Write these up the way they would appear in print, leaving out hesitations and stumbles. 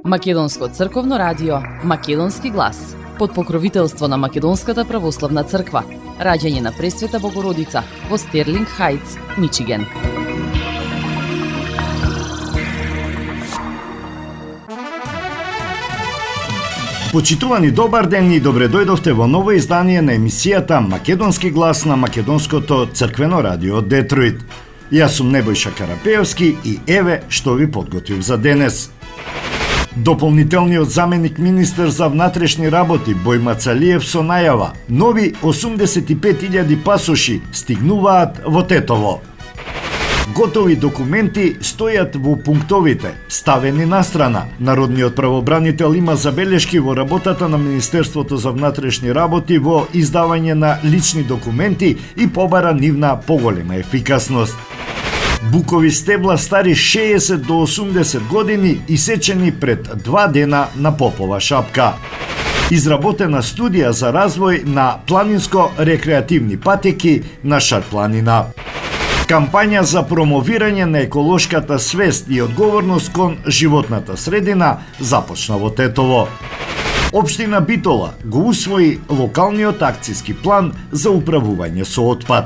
Македонско црковно радио, Македонски глас, под покровителство на Македонската православна црква. Раѓање на Пресвета Богородица во Стерлинг Хајтс, Мичиген. Почитувани, добар ден и добре дојдовте во ново издание на емисијата Македонски глас на Македонското црквено радио Детройт. Јас сум Небојша Карапеевски и еве што ви подготвив за денес. Дополнителниот заменик министер за внатрешни работи Бој Мацалиев со најава: нови 85.000 пасоши стигнуваат во Тетово. Готови документи стојат во пунктовите, ставени на страна. Народниот правобранител има забелешки во работата на Министерството за внатрешни работи во издавање на лични документи и побара нивна поголема ефикасност. Букови стебла стари 60 до 80 години исечени пред 2 дена на Попова шапка. Изработена студија за развој на планинско-рекреативни патеки на Шарпланина. Кампања за промовирање на еколошката свест и одговорност кон животната средина започна во Тетово. Општина Битола го усвои локалниот акцијски план за управување со отпад.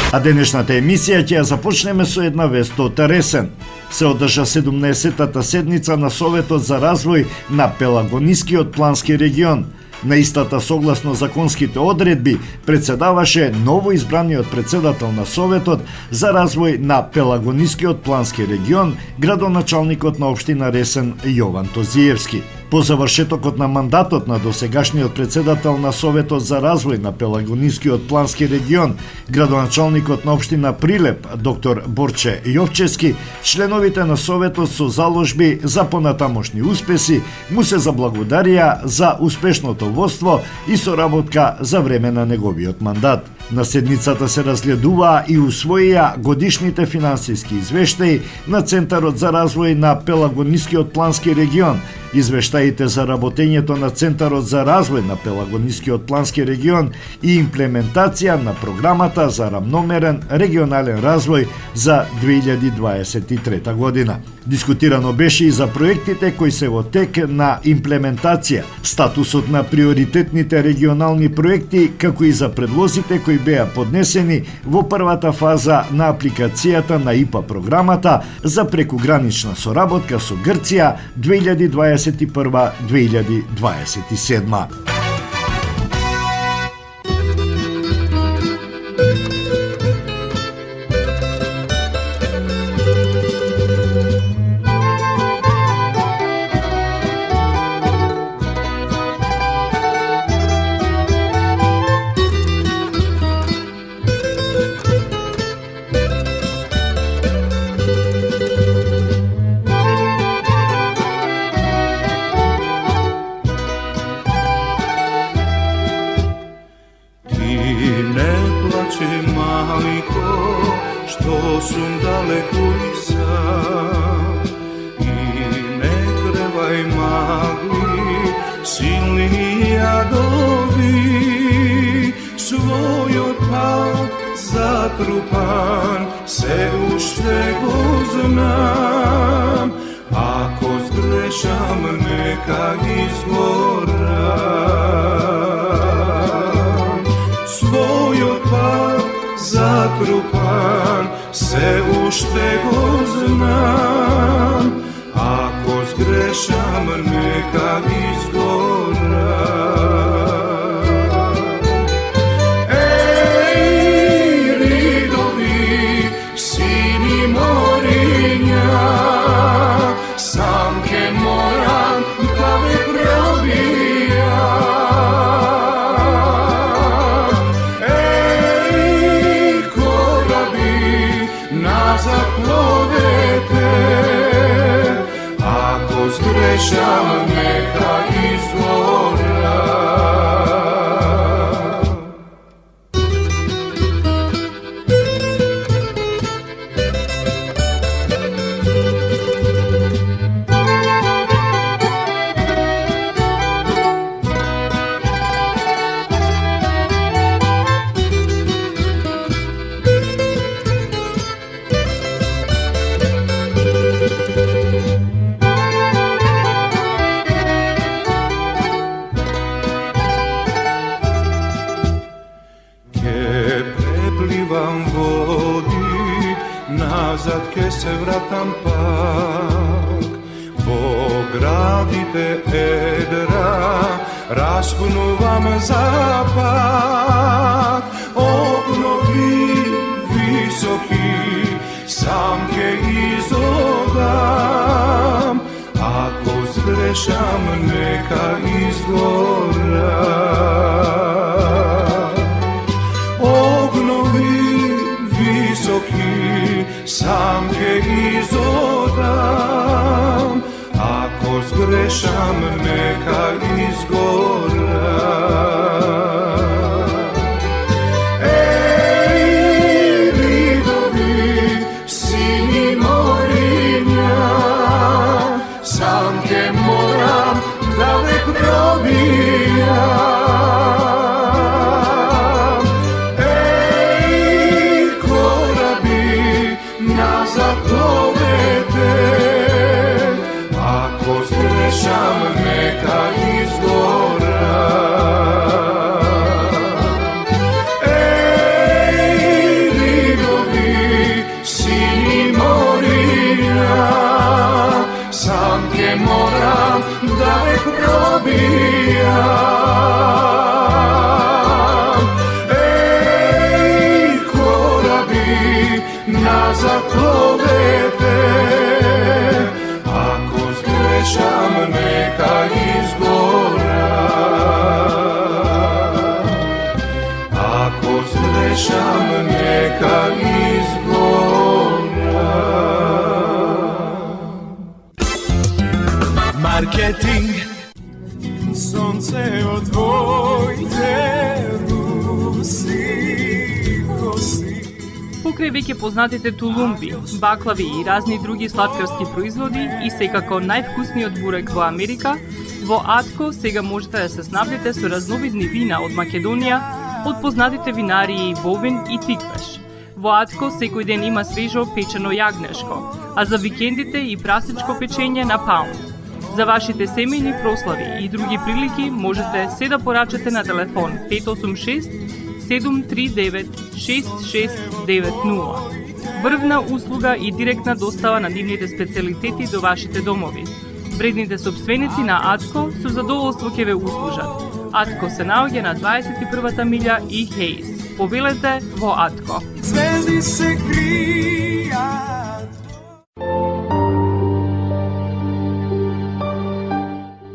А денешната емисија ќе ја започнеме со една вест од Ресен. Се одржа 17-тата седница на Советот за развој на Пелагонискиот плански регион. На истата, согласно законските одредби, председаваше новоизбраниот председател на Советот за развој на Пелагонискиот плански регион, градоначалникот на општина Ресен Јован Тозиевски. По завршетокот на мандатот на досегашниот председател на Советот за развој на Пелагонискиот плански регион, градоначалникот на општина Прилеп, доктор Борче Јовчевски, членовите на Советот со заложби за понатамошни успеси му се заблагодарија за успешното водство и соработка за време на неговиот мандат. На седницата се разгледуваа и усвоија годишните финансиски извештаи на Центарот за развој на Пелагонискиот плански регион, извештаите за работењето на Центарот за развој на Пелагонискиот плански регион и имплементација на програмата за рамномерен регионален развој за 2023 година. Дискутирано беше и за проектите кои се во тек на имплементација, статусот на приоритетните регионални проекти, како и за предлозите кои беа поднесени во првата фаза на апликацијата на ИПА програмата за прекугранична соработка со Грција 2021-2027. Затруpan se уште го знам, ако сгрешам нека изгорам. Својот пат затрупан се уште го знам, ако сгрешам нека изгорам. Zgrešam neka izgora. se vratam pak. Pogradite edra, raspnu vam zapad. Obnovi visoki, samke izodam. Ako zgrešam, neka izgora. Obnovi visoki, samke izodam. Ako zgrešam, neka izgora. Ej, ridovi, sini morinja, samke moram dalek probijam. Ej, korabi, nazad plovete, ako zgrešam, neka izgora. Ej, ridovi, sini morinja, samke moram dalek probijam. Ej, korabi, nazad plovete, ako zgrešam, neka izgora. Ako zgrešam, neka izgora. Marketing. Sonce odvojte rusi kosi. Покрај веќе познатите тулумби, баклави и разни други сладкарски производи и секако највкусниот бурек во Америка, во Атко сега можете да се снабдите со разновидни вина од Македонија, од познатите винарии Бовин и Тиквеш. Во Атко секој ден има свежо печено јагнешко, а за викендите и прасничко печење на паунд. За вашите семејни прослави и други прилики можете се да порачате на телефон 586 739 6690. Врвна услуга и директна достава на нивните специјалитети до вашите домови. Вредните собственици на Атко со задоволство ќе ве услужат. Атко се наоѓа на 21-та милја и Хейс. Повелете во Атко. Звезди се кријат.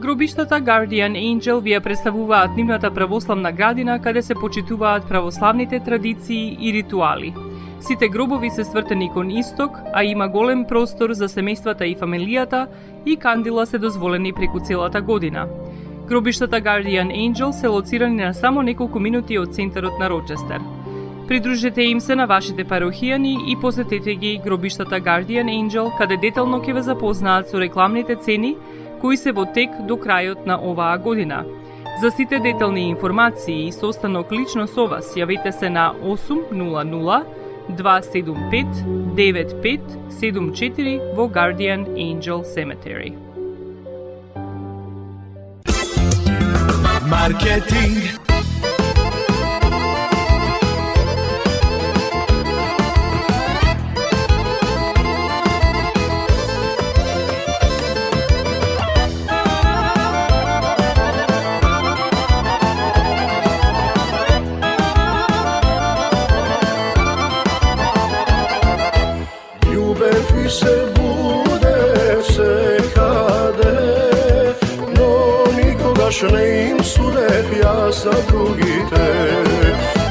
Гробиштата Guardian Angel ви ја представуваат нивната православна градина каде се почитуваат православните традиции и ритуали. Сите гробови се свртени кон исток, а има голем простор за семејствата и фамилијата и кандила се дозволени преку целата година. Гробиштата Guardian Angel се лоцирани на само неколку минути од центарот на Рочестер. Придружете им се на вашите парохијани и посетете ги гробиштата Guardian Angel, каде детално ќе ве запознаат со рекламните цени кои се во тек до крајот на оваа година. За сите детални информации и состанок лично со вас, јавете се на 800 275 9574 во Guardian Angel Cemetery. Маркетинг. Se bude se kade, no nikogaš ne im sudeh ja za drugite.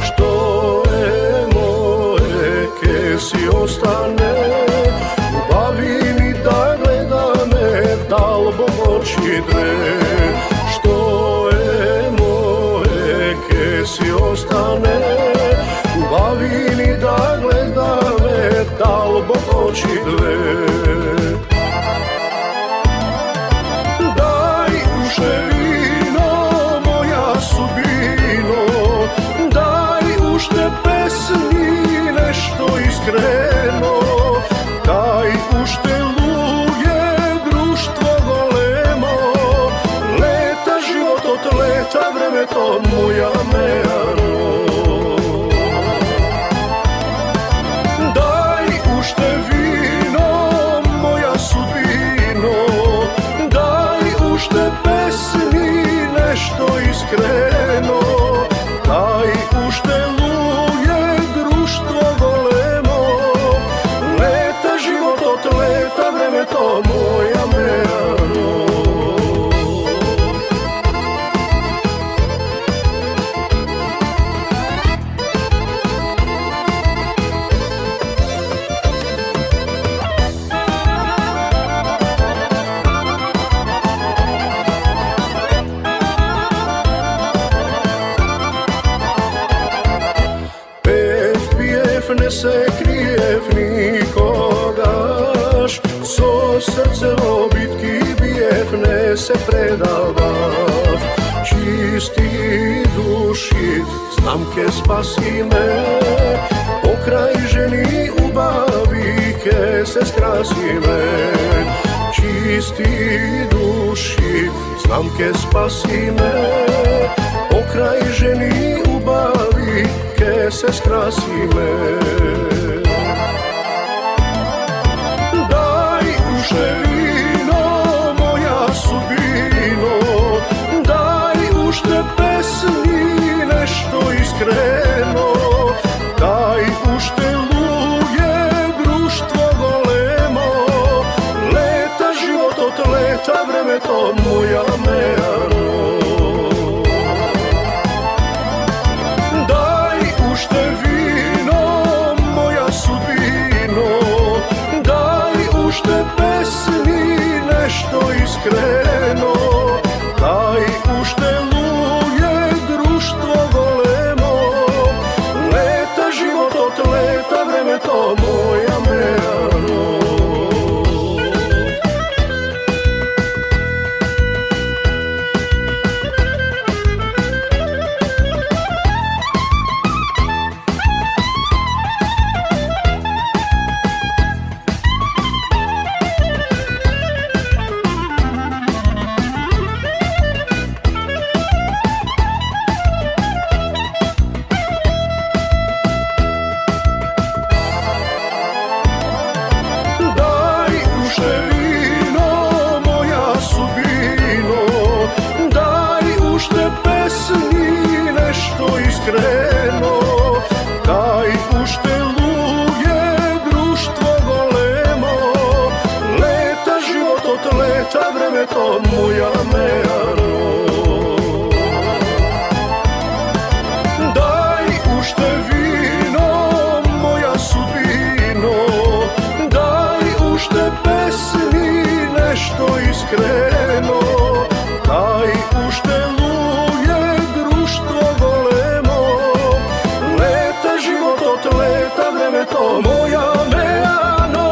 Što je moje, ke si ostane, ubavi mi da gleda me, dal bom oči dve. Što je moje, ke si ostane, ubavi mi da gleda me, dal bom oči dve. Daj uše vino, moja sudbino, daj ušte pesmi, nešto iskreno, daj ušte luje, društvo golemo, leta život od leta, vreme to moja mejano. Daj ušte vino, iskreno, taj ušteluje društvo golemo. Leta život od leta, vreme to moja merano. Ne se krijev nikogaš, so srce v bitki bijev ne se predavav. Čisti duši, znamke spasi me, pokraj ženi ubavi, ke se skrasi me. Čisti duši, znamke spasi me, pokraj ženi ubavi, ke se skrasi me. Daj ušte vino, moja sudbino, daj ušte pesmi, nešto iskreno, daj ušte luje, društvo golemo. Leta život od leta, vreme to moja merano. Ušte vino, moja sudbino, daj ušte pesmi, nešto iskreno, daj ušte luje, društvo golemo. Leta život od leta, vreme to moja merano. Iskreno, daj ušteluje, društvo golemo. Leta život od leta, vreme to moja merano. Daj ušte vino, moja sudbino, daj ušte pesmi, nešto iskreno, daj ušteluje, društvo golemo. Od leta, vreme to moja merano.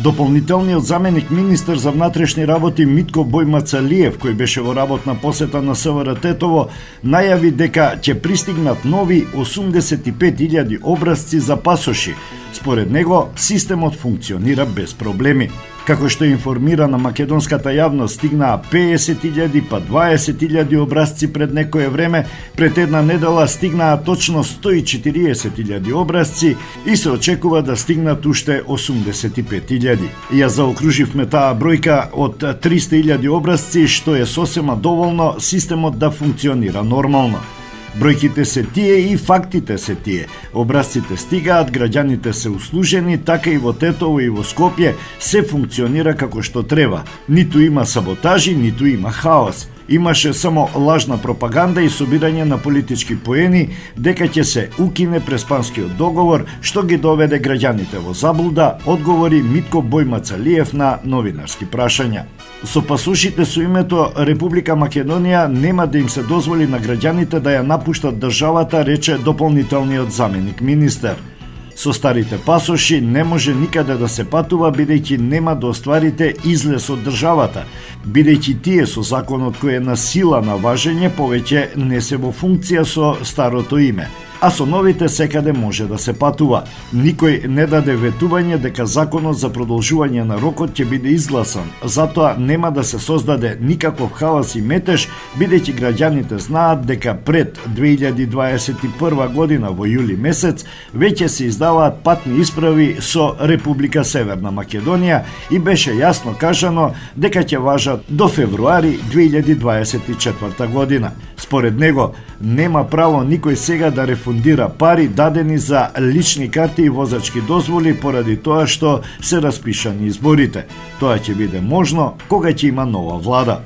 Дополнителниот заменик министер за внатрешни работи Митко Бојмацалиев, кој беше во работна посета на СВР Тетово, најави дека ќе пристигнат нови 85.000 образци за пасоши. Според него, системот функционира без проблеми. Како што информира на македонската јавност, стигнаа 50.000 па 20.000 образци пред некое време, пред една недела стигнаа точно 140.000 образци и се очекува да стигнат уште 85.000. Ја заокруживме таа бројка од 300.000 образци, што е сосема доволно системот да функционира нормално. Бројките се тие и фактите се тие. Образците стигаат, граѓаните се услужени, така и во Тетово и во Скопје се функционира како што треба. Ниту има саботажи, ниту има хаос. Имаше само лажна пропаганда и собирање на политички поени дека ќе се укине Преспанскиот договор, што ги доведе граѓаните во заблуда, одговори Митко Бојмацалиев на новинарски прашања. Со пасошите со името Република Македонија нема да им се дозволи на граѓаните да ја напуштат државата, рече дополнителниот заменик министер. Со старите пасоши не може никаде да се патува, бидејќи нема да остварите излез од државата, бидејќи тие со законот кој е на сила на важење повеќе не се во функција со старото име. а со новите секаде може да се патува. Никој не даде ветување дека законот за продолжување на рокот ќе биде изгласан, затоа нема да се создаде никаков хаос и метеж, бидејќи граѓаните знаат дека пред 2021 година во јули месец веќе се издаваат патни исправи со Република Северна Македонија и беше јасно кажано дека ќе важат до февруари 2024 година. Според него, нема право никој сега да рефундира пари дадени за лични карти и возачки дозволи поради тоа што се распишани изборите. Тоа ќе биде можно кога ќе има нова влада.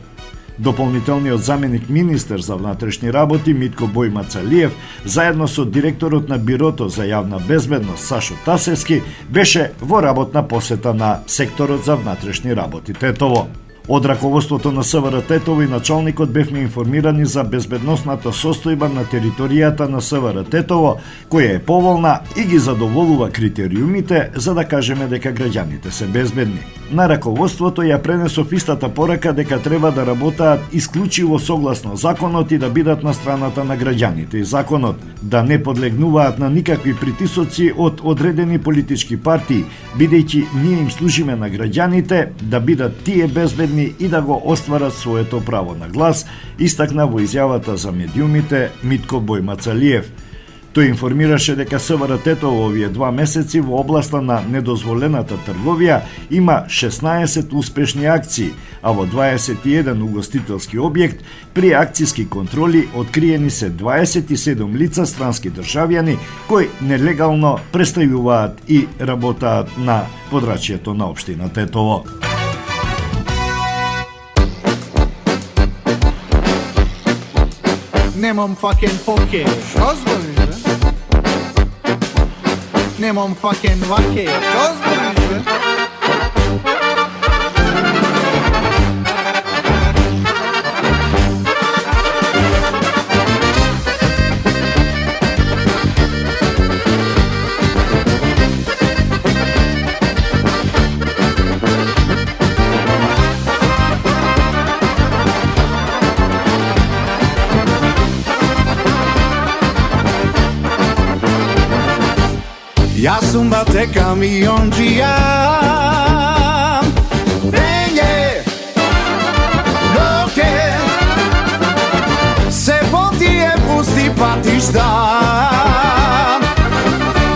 Дополнителниот заменик министер за внатрешни работи Митко Бојмацалиев, заедно со директорот на Бирото за јавна безбедност Сашо Тасевски, беше во работна посета на секторот за внатрешни работи Тетово. Од раководството на СВР Тетово и началникот бевме информирани за безбедносната состојба на територијата на СВР Тетово, која е поволна и ги задоволува критериумите за да кажеме дека граѓаните се безбедни. На раководството ја пренесов истата порака дека треба да работаат исклучиво согласно законот и да бидат на страната на граѓаните и законот, да не подлегнуваат на никакви притисоци од одредени политички партии, бидејќи ние им служиме на граѓаните да бидат тие безбедни и да го остварат своето право на глас, истакна во изјавата за медиумите Митко Бојмацалиев. Тој информираше дека СВР Тетово овие 2 месеци во областа на недозволената трговија има 16 успешни акции, а во 21 угостителски објект при акциски контроли откриени се 27 лица странски државјани кои нелегално преставуваат и работаат на подрачјето на општина Тетово. Nemam fucking poke. Što zboliš, bre? Nemam fucking vake. Što zboliš, bre? Ja sum bate kamionđija, penje, doke se potije pusti patišta,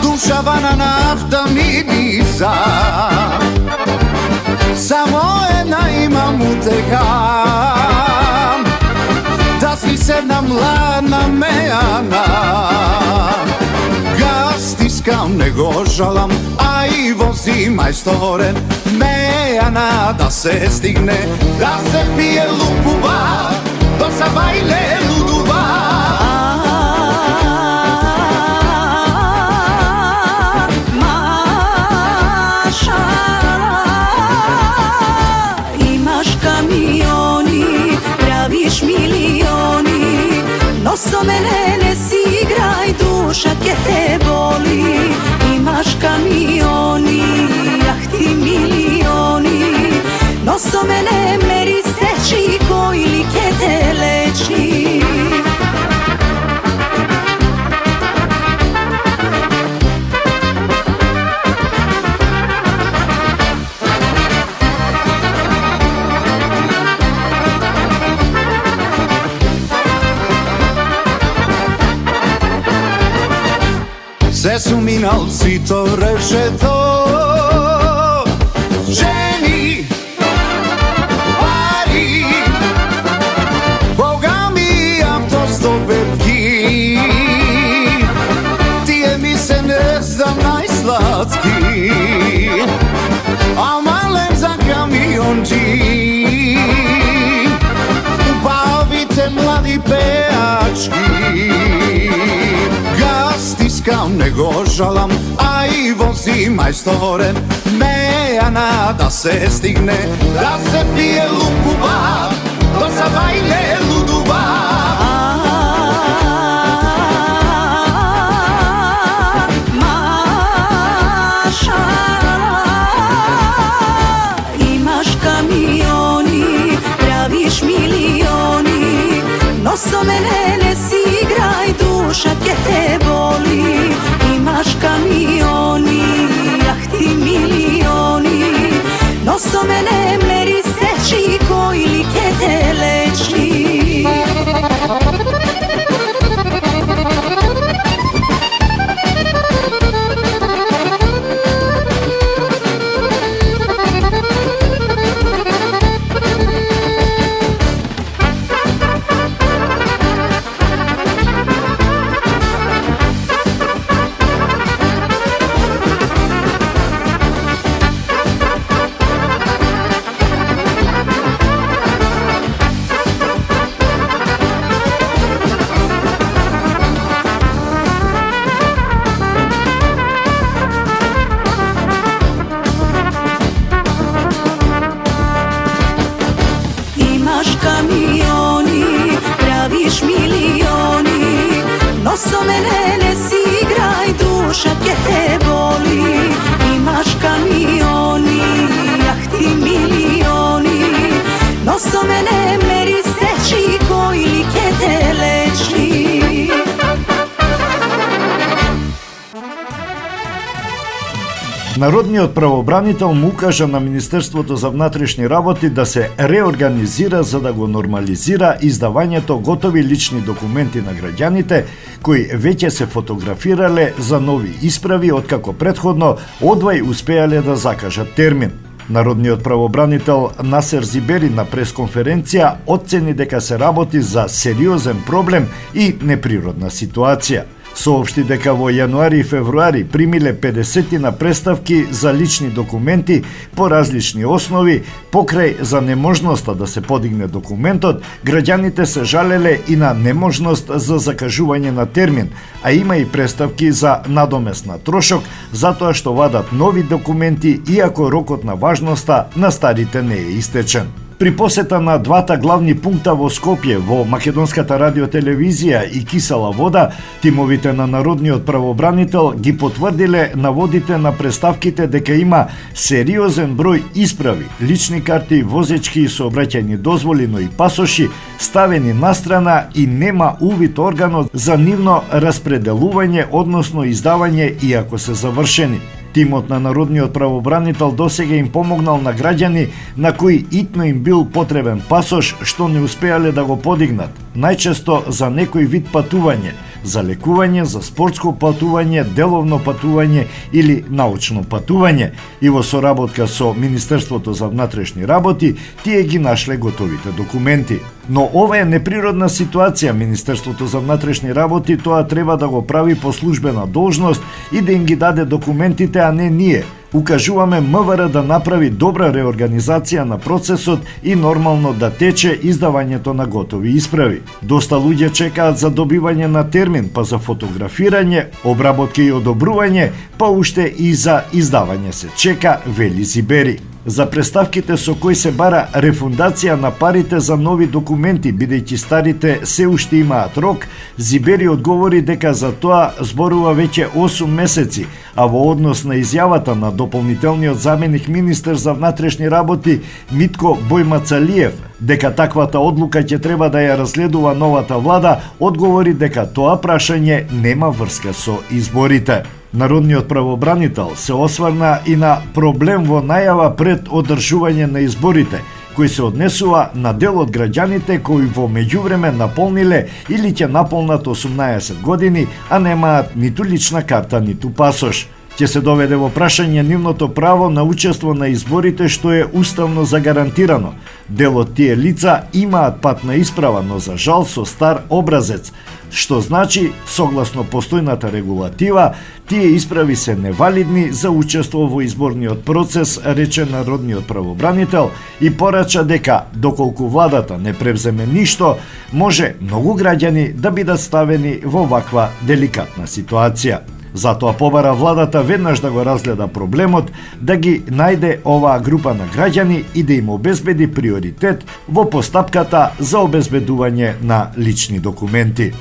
duša vana nafta mirisa, samo jedna imam uteha, da svi se nam mladna mejana. Stiskam, nego žalam, a i vozi majstore mejana da se stigne, da se pije lupuva, do sa bajle luduva. Mašala, imaš kamioni, praviš milioni, noso mene ne sigraj, duša ke te boli. Imaš kamioni, jahti milioni, noso mene meri seči, koji like te leči. Sve su minalci to rešeto, ženi, pari, Boga mi autostopetki, tije mi se ne znam najslatki, a malen za kamionđi, ubavite mladi pejački. Stiskam, nego žalam, a i vozi majstore mejana da se stigne, da se pije lupuva, do sa bajle luduva. Mašala, imaš kamioni, praviš milioni, noso mene ne sigraj, duša ke te boli. Народниот правобранител му укажа на Министерството за внатрешни работи да се реорганизира за да го нормализира издавањето готови лични документи на граѓаните кои веќе се фотографирале за нови исправи откако претходно одвај успеале да закажат термин. Народниот правобранител Насер Зибери на пресконференција оцени дека се работи за сериозен проблем и неприродна ситуација. Соопшти дека во јануари и февруари примиле 50 на преставки за лични документи по различни основи, покрај за неможноста да се подигне документот, граѓаните се жалеле и на неможност за закажување на термин, а има и преставки за надомест на трошок, затоа што вадат нови документи иако рокот на важноста на старите не е истечен. При посета на двата главни пункта во Скопје, во Македонската радиотелевизија и Кисела вода, тимовите на Народниот правобранител ги потврдиле наводите на преставките дека има сериозен број исправи, лични карти, возечки и сообраќајни дозволи, но и пасоши ставени настрана и нема увид органот за нивно распределување, односно издавање иако се завршени. Тимот на Народниот правобранител досега им помогнал на граѓани на кои итно им бил потребен пасош што не успеале да го подигнат, најчесто за некој вид патување, за лекување, за спортско патување, деловно патување или научно патување, и во соработка со Министерството за внатрешни работи тие ги нашле готовите документи. Но ова е неприродна ситуација. Министерството за внатрешни работи тоа треба да го прави по службена должност и да им ги даде документите, а не ние. Укажуваме МВР да направи добра реорганизација на процесот и нормално да тече издавањето на готови исправи. Доста луѓе чекаат за добивање на термин, па за фотографирање, обработка и одобрување, па уште и за издавање се чека, вели Зибери. За преставките со кои се бара рефундација на парите за нови документи, бидејќи старите се уште имаат рок, Зибери одговори дека за тоа зборува веќе 8 месеци, а во однос на изјавата на дополнителниот заменик министер за внатрешни работи Митко Бојмацалиев, дека таквата одлука ќе треба да ја разгледува новата влада, одговори дека тоа прашање нема врска со изборите. Народниот правобранител се осврна и на проблем во најава пред одржување на изборите, кој се однесува на дел од граѓаните кои во меѓувреме наполниле или ќе наполнат 18 години, а немаат ниту лична карта, ниту пасош. Ќе се доведе во прашање нивното право на учество на изборите, што е уставно загарантирано. Дел од тие лица имаат патна исправа, но за жал со стар образец, што значи, согласно постојната регулатива, тие исправи се невалидни за учество во изборниот процес, рече Народниот правобранител, и порача дека, доколку владата не превземе ништо, може многу граѓани да бидат ставени во ваква деликатна ситуација. Затоа побара владата веднаш да го разгледа проблемот, да ги најде оваа група на граѓани и да им обезбеди приоритет во постапката за обезбедување на лични документи.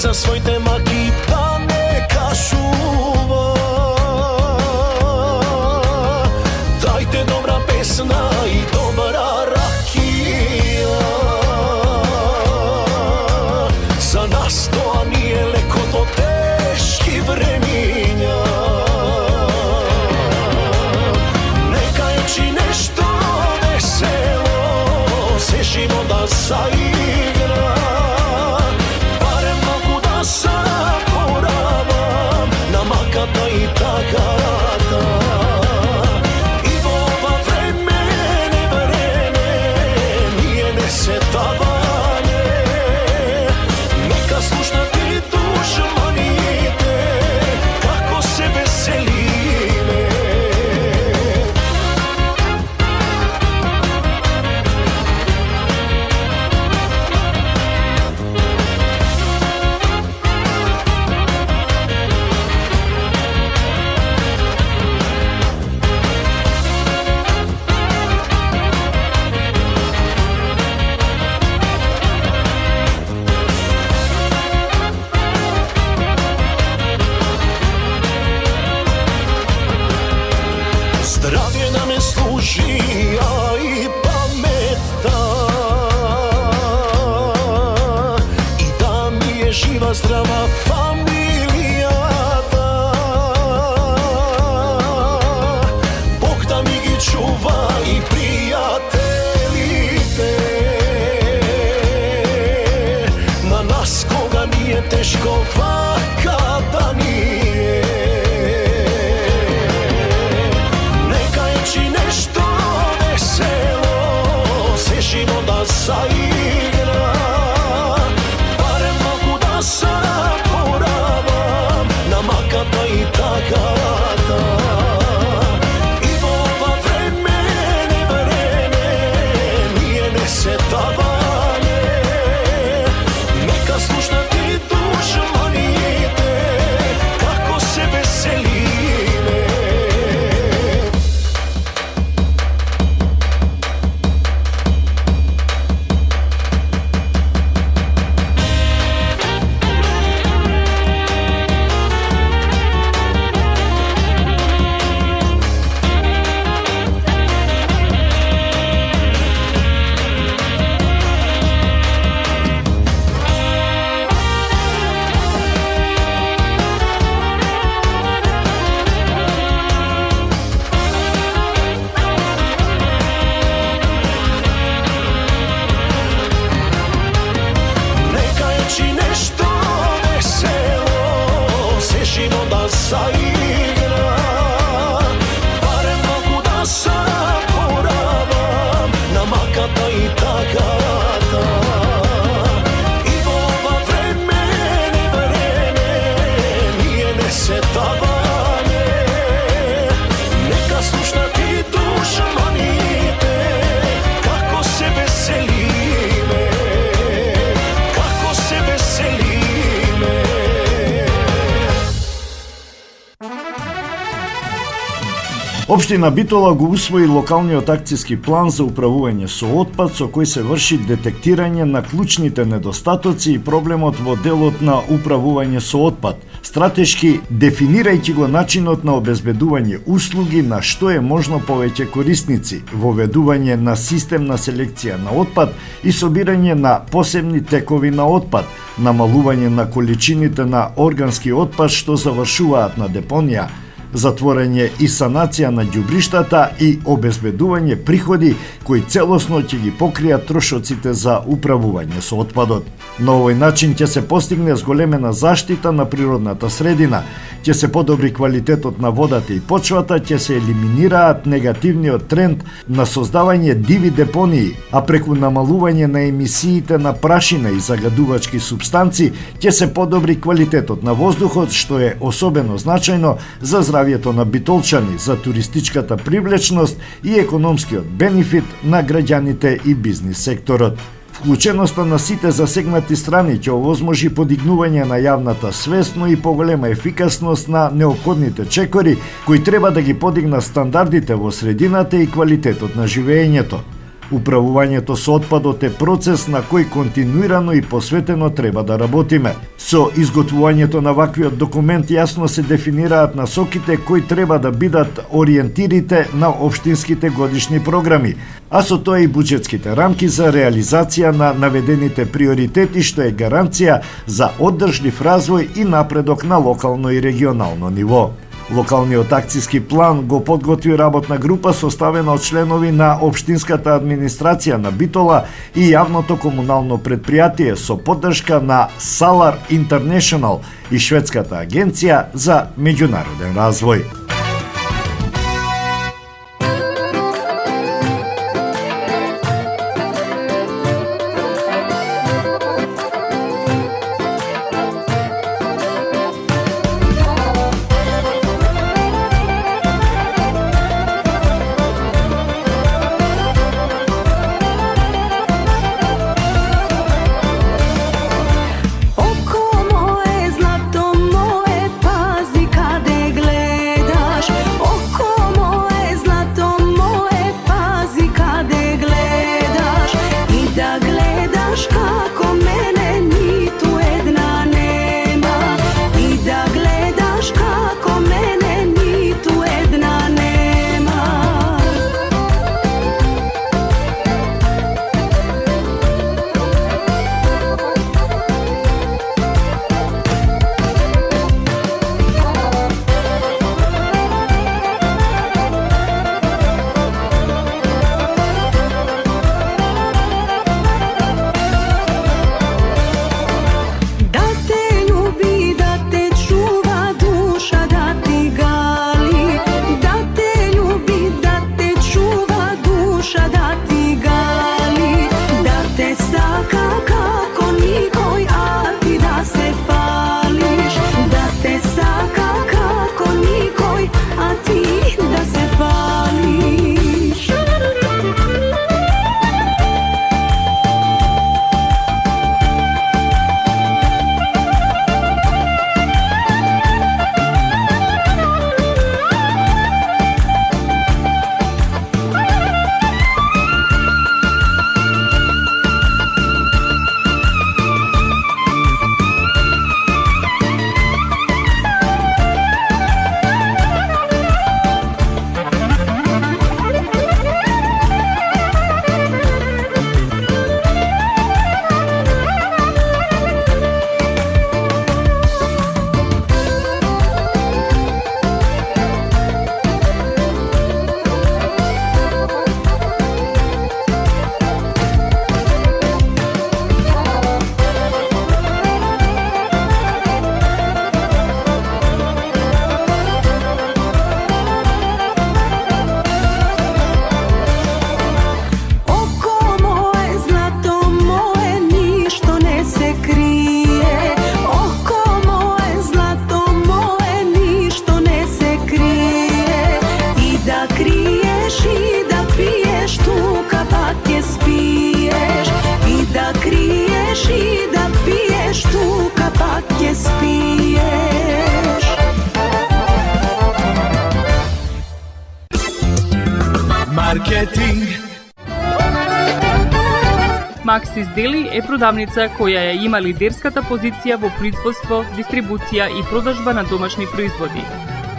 za svoите маки да не кашува. Дайте добра песна и добра ракија. За нас тоа не е леко до тешки времиња. Нека е нешто весело се живота заигра. Маката и тагата и во ова време, ние živa zdrava familijata. Bog da mi gi čuva i prijateljite. Na nas koga nije teško vakada nije. Neka je či nešto veselo se život da zaigra. Barem mogu da zaboravam na makata i takata. I ova vremene nije nesetavanje. Neka slušna ti dušmanite kako se veselime. Zaigra, barem mogu da zaboravam na makata i takata. I ova vremene nije nesetavanje. Neka slušna ti dušmanite kako se veselime, kako se veselime. Општина Битола го усвои локалниот акцијски план за управување со отпад со кој се врши детектирање на клучните недостатоци и проблемот во делот на управување со отпад, стратешки дефинирајќи го начинот на обезбедување услуги на што е можно повеќе корисници, воведување на системна селекција на отпад и собирање на посебни текови на отпад, намалување на количините на органски отпад што завршуваат на депонија, затворање и санација на ѓубриштата и обезбедување приходи кои целосно ќе ги покријат трошоците за управување со отпадот. На овој начин ќе се постигне зголемена заштита на природната средина, ќе се подобри квалитетот на водата и почвата, ќе се елиминираат негативниот тренд на создавање диви депонии, а преку намалување на емисиите на прашина и загадувачки супстанци ќе се подобри квалитетот на воздухот, што е особено значајно за здравјето на битолчани, за туристичката привлечност и економскиот бенефит на граѓаните и бизнис секторот. Вклученоста на сите засегнати страни ќе овозможи подигнување на јавната свест, но и поголема ефикасност на неопходните чекори кои треба да ги подигнат стандардите во средината и квалитетот на живеењето. Управувањето со отпадот е процес на кој континуирано и посветено треба да работиме. Со изготвувањето на ваквиот документ јасно се дефинираат насоките кои треба да бидат ориентирите на општинските годишни програми, а со тоа и буџетските рамки за реализација на наведените приоритети, што е гаранција за оддржлив развој и напредок на локално и регионално ниво. Локалниот акцијски план го подготви работна група составена од членови на општинската администрација на Битола и јавното комунално предпријатие со поддршка на Salar International и шведската агенција за меѓународен развој. Oko moje, zlato moje, pazi kade gleda. Максис Дели е продавница која ја има лидерската позиција во производство, дистрибуција и продажба на домашни производи.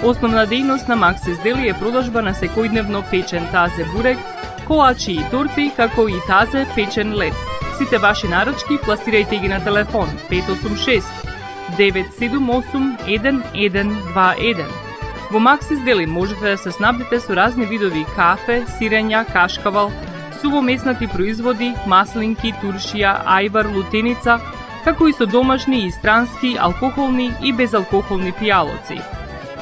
Основна дејност на Максис Дели е продажба на секојдневно печен тазе бурек, колачи и торти, како и тазе печен лед. Сите ваши наручки пласирајте ги на телефон 586 978 1121. Во Максис Дели можете да се снабдите со разни видови кафе, сирења, кашкавал, сувомеснати производи, маслинки, туршија, ајвар, лутеница, како и со домашни и странски, алкохолни и безалкохолни пијалоци.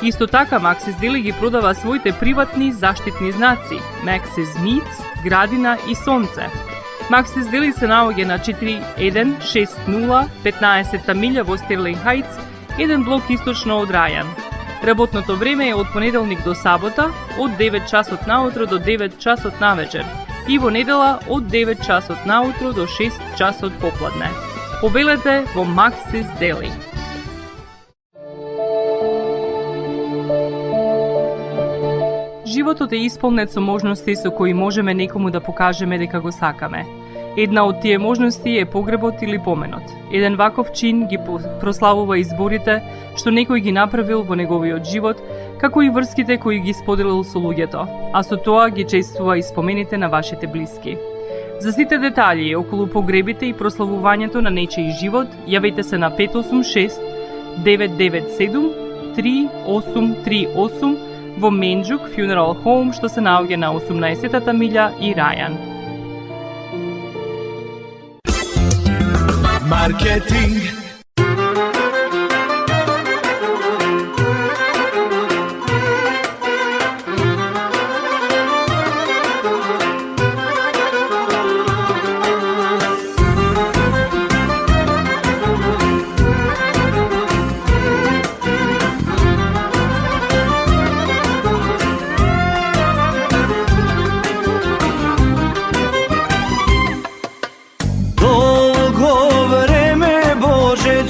Исто така Максис Дели ги продава своите приватни заштитни знаци Maxis Meats, Градина и Сонце. Максис Дели се наоѓа на 4160 15-та милја во Стерлинг Хајтс, еден блок источно од Рајан. Работното време е од понеделник до сабота, од 9 часот наутро до 9 часот навечер и во недела од 9 часот наутро до 6 часот попладне. Повелете во Максис Дели. Животот е исполнет со можности со кои можеме некому да покажеме дека го сакаме. Една од тие можности е погребот или поменот. Еден ваков чин ги прославува изборите што некој ги направил во неговиот живот, како и врските кои ги споделил со луѓето, а со тоа ги чествува и спомените на вашите блиски. За сите детали околу погребите и прославувањето на нечиј живот, јавете се на 586 997 3838 во Менџук Funeral Home, што се наоѓа на 18-та милја и Рајан. Маркетинг.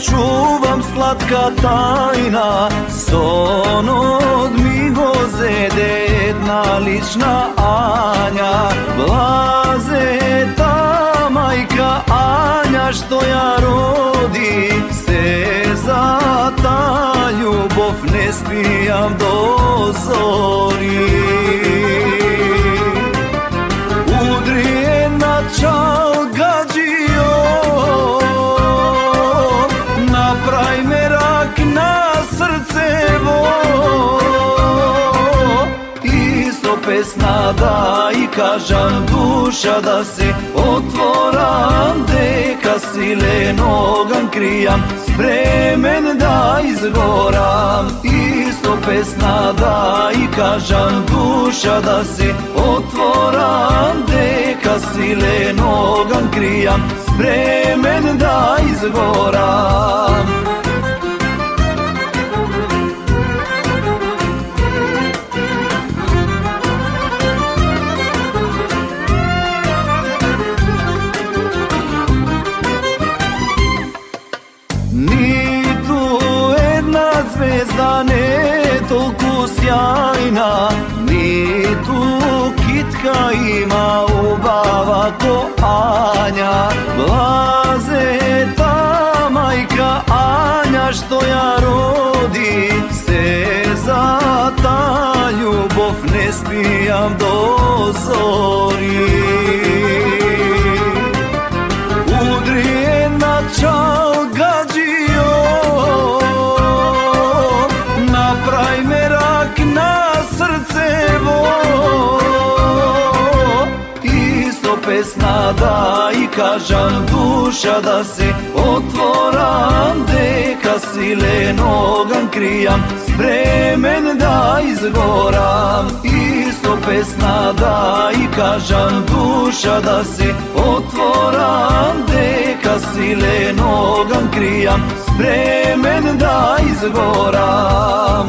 Чувам сладка тајна, сонот ми го зеде една лична Ања. Блазета мајка Ања што ја роди, се за та љубов не спијам до зори. Удри една чал гаджио, направи ме рак на срцево и со песна да и кажам душа да се отворам, дека силен оган кријам, спремен да изгорам. И со песна да и кажам душа да се отворам, дека силен оган кријам, спремен да изгорам. Ниту една звезда не е толку сјајна, ниту китка има убава ко Ања. Блазета мајка Ања што ја роди, се за та љубов не спијам до зори. Удри една чал гаджио, направи ме рак на срцево и со песна да и кажам душа да се отворам, дека силен оган кријам, спремен да изгорам. И со песна да и кажам душа да се отворам, дека силен оган кријам, спремен да изгорам.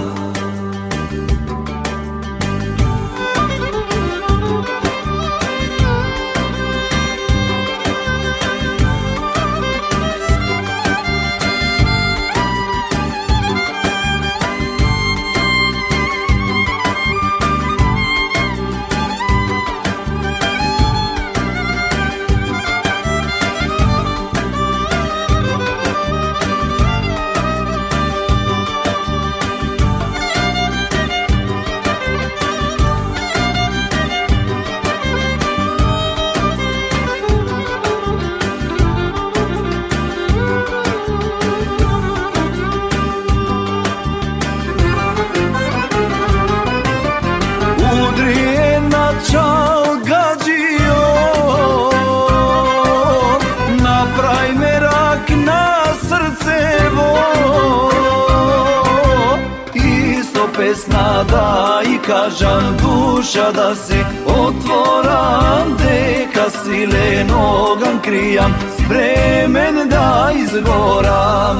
pesna da i kažam duša da si otvoram, deka silenogam krijam, spremen da izgoram.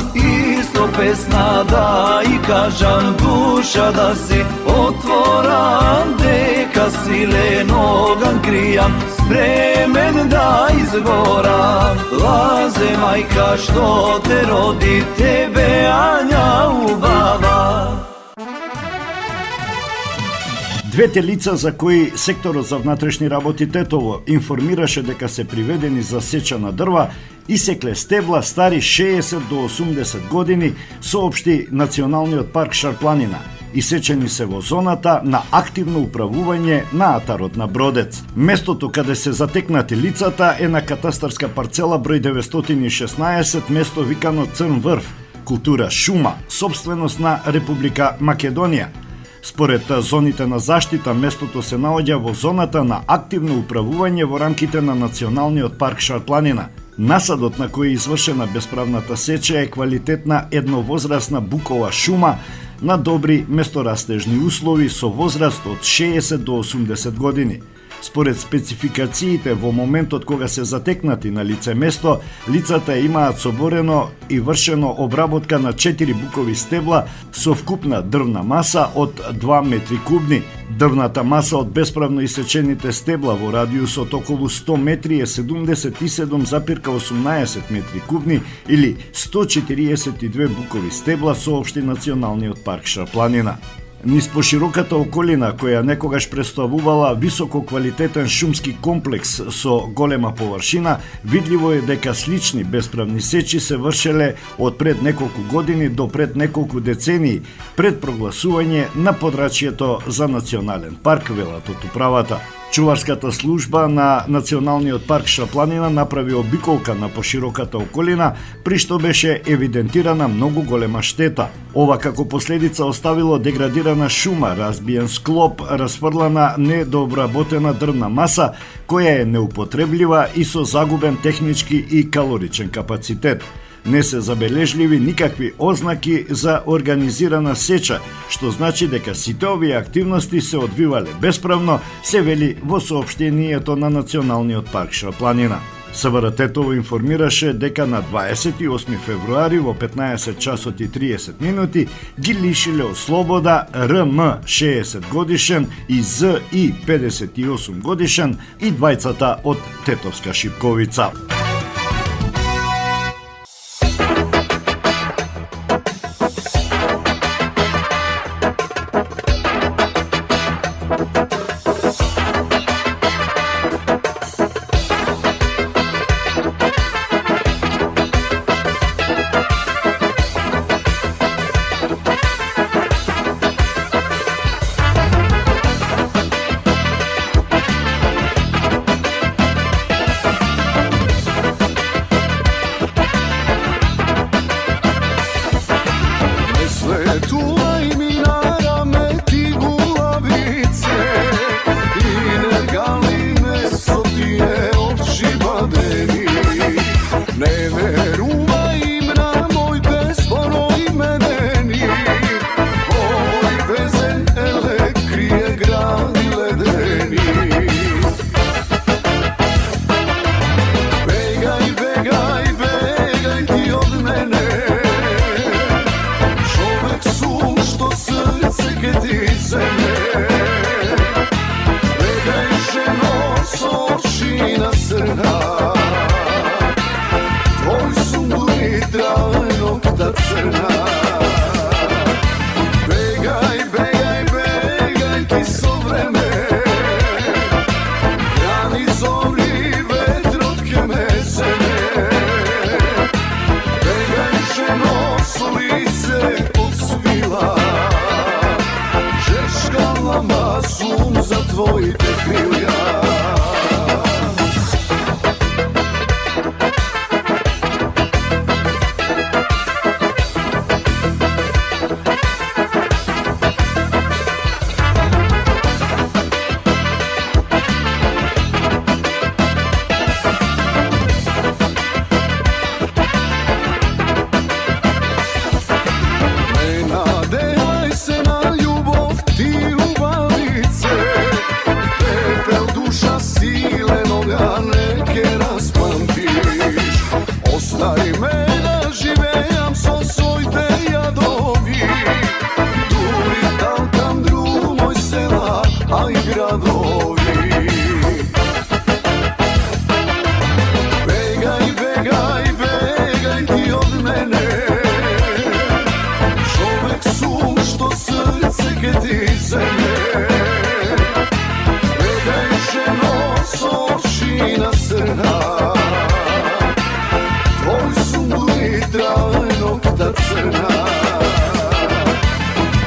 Isto pesna da i kažam duša da si otvoram, deka silenogam krijam, spremen da izgoram. Laze majka što te rodi, tebe Anja ubava. Двете лица за кои секторот за внатрешни работи Тетово информираше дека се приведени за сеча на дрва, исекле стебла стари 60 до 80 години, соопшти Националниот парк Шарпланина. Исечени се во зоната на активно управување на атарот на Бродец. Местото каде се затекнати лицата е на катастарска парцела број 916, место викано Црн Врв, култура шума, собственост на Република Македонија. Според зоните на заштита, местото се наоѓа во зоната на активно управување во рамките на Националниот парк Шарпланина. Насадот на кој е извршена бесправната сеча е квалитетна едновозрастна букова шума на добри месторастежни услови со возраст од 60 до 80 години. Според спецификациите во моментот кога се затекнати на лице место, лицата имаат соборено и вршено обработка на 4 букови стебла со вкупна дрвна маса од 2 метри кубни. Дрвната маса од бесправно исечените стебла во радиусот околу 100 метри е 77,18 метри кубни или 142 букови стебла, соопшти Националниот парк Шарпланина. Низ пошироката околина, која некогаш представувала високо квалитетен шумски комплекс со голема површина, видливо е дека слични бесправни сечи се вршеле од пред неколку години до пред неколку децении, пред прогласување на подрачјето за национален парк, велат од управата. Чуварската служба на Националниот парк Шарпланина направи обиколка на пошироката околина, при што беше евидентирана многу голема штета. Ова како последица оставило деградирана шума, разбиен склоп, расфрлана недообработена дрвна маса, која е неупотреблива и со загубен технички и калоричен капацитет. Не се забележливи никакви ознаки за организирана сеча, што значи дека сите овие активности се одвивале бесправно, се вели во соопштението на Националниот парк Шарпланина. СВР Тетово информираше дека на 28 февруари во 15 часот и 30 минути ги лишиле од слобода РМ 60 годишен и ЗИ 58 годишен и двајцата од Тетовска Шипковица. Daj me da živejam so svojte jadovi. Duri tam dru moj sela, a i gradovi. Begaj, begaj, begaj ti od mene. Čovek sum što srce ke ti zeme. Begaj ženo s očina crna. Tvoj sunduj trajnog ta crna.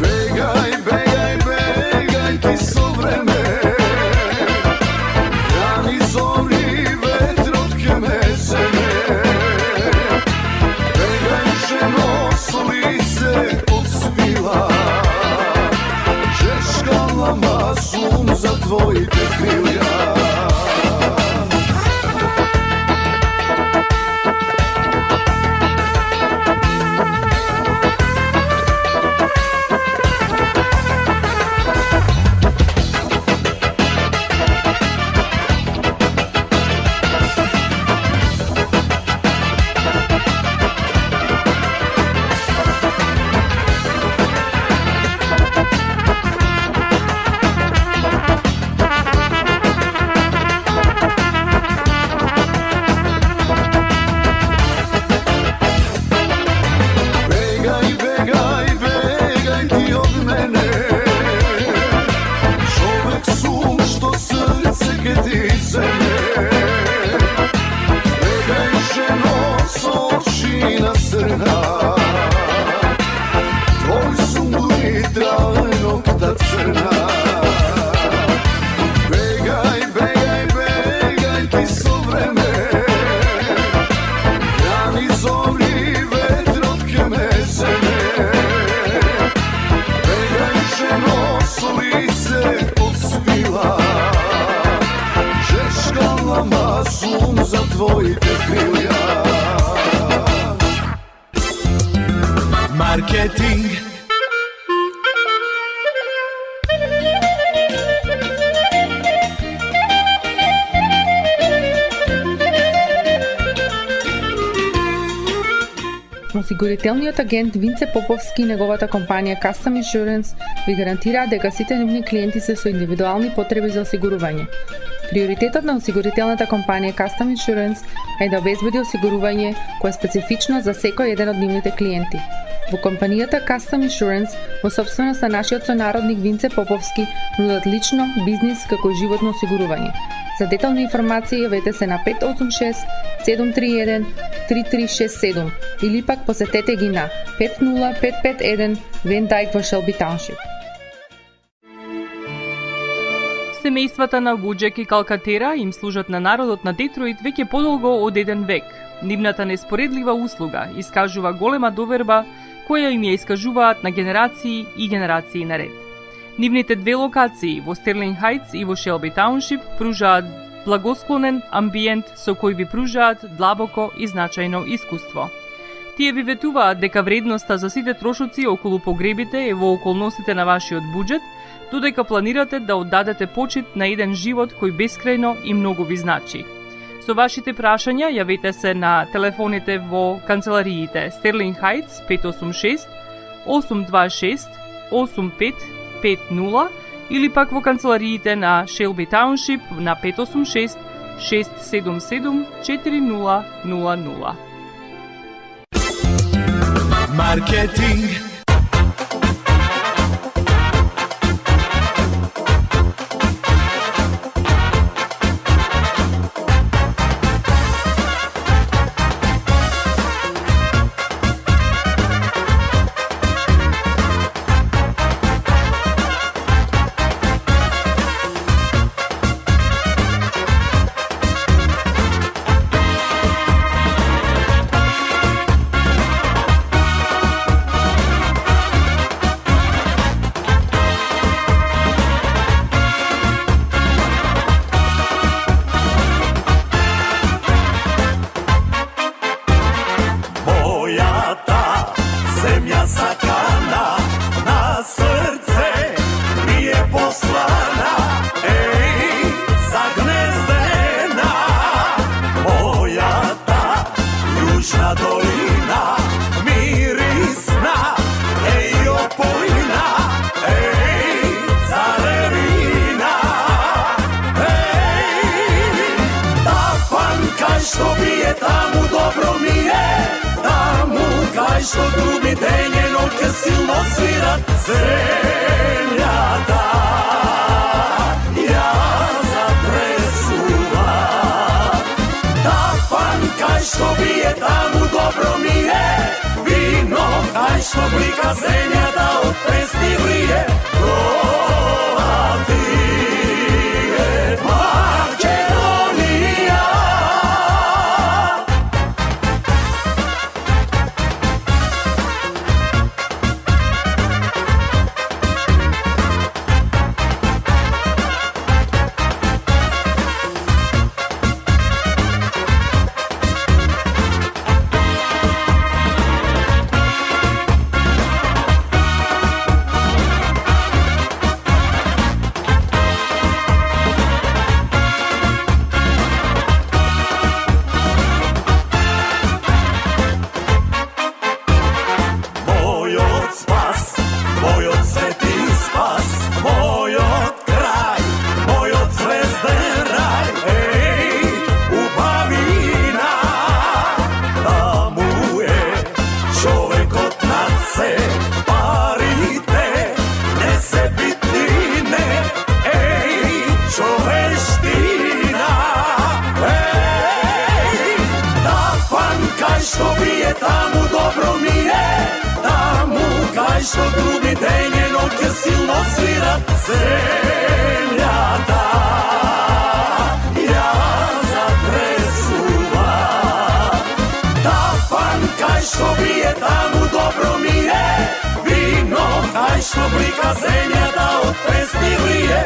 Begaj, begaj, begaj ti so vreme. Rani zori vetrotke me zeme. Begaj ženo s lice od svila. Žeškala masum za tvojite krilja. Marketing. Осигурителниот агент Винце Поповски и неговата компанија Custom Insurance ви гарантираат дека сите нивни клиенти се со индивидуални потреби за осигурување. Приоритетот на осигурителната компанија Custom Insurance е да обезбеди осигурување кое е специфично за секој еден од нивните клиенти. Во компанијата Custom Insurance, во собственост на нашиот сонародник Винце Поповски, нудат лично, бизнис како и животно осигурување. За детални информации јавете се на 586 731 3367 или пак посетете ги на 50551 Van Dyke во Shelby Township. Семејствата на Вуџек и Калкатера им служат на народот на Детройт веќе подолго од еден век. Нивната неспоредлива услуга искажува голема доверба која им ја искажуваат на генерации и генерации наред. Нивните две локации во Стерлинг Хајтс и во Шелби Тауншип пружаат благосклонен амбиент со кој ви пружаат длабоко и значајно искуство. Тие ви ветуваат дека вредноста за сите трошоци околу погребите е во околностите на вашиот буџет, додека планирате да оддадете почит на еден живот кој бескрајно и многу ви значи. Со вашите прашања јавете се на телефоните во канцелариите Стерлинг Хајтс 586 826 8550 или пак во канцелариите на Шелби Тауншип на 586 677 4000. Маркетинг. što bije, tamu dobro mi je, tamu kaj što grubi denje noće silno svirat zemlja ta. Ja zatresuva, tapan kaj što bije, tamu dobro mi je, vino kaj što blika zemlja da od pesni vrije. Što drugi denje noće silno svirat zemlja ta. Ja zatresuva, tapan kaj što bije, tamu dobro mi je, vino kaj što blika zemlja da od pesni vrije.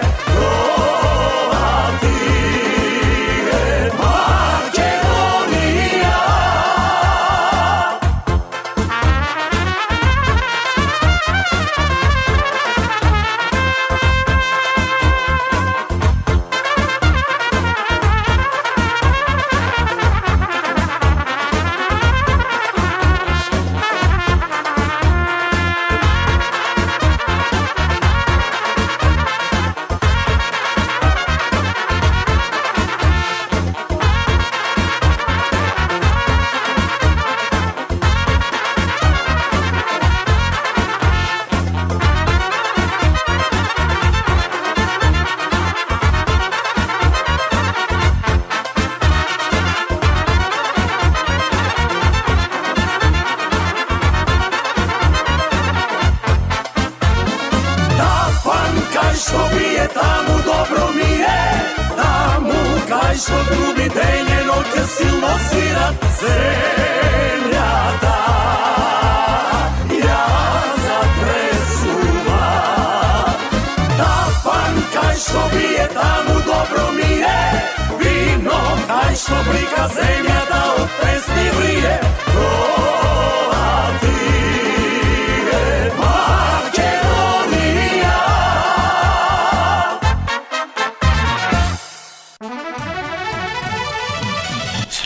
Što drugi denje noće silno svirat zemlja ta. Ja zatresuva, tapan kaj što bije, tamu dobro mi je, vino kaj što blika zemlja da od pesni vrije.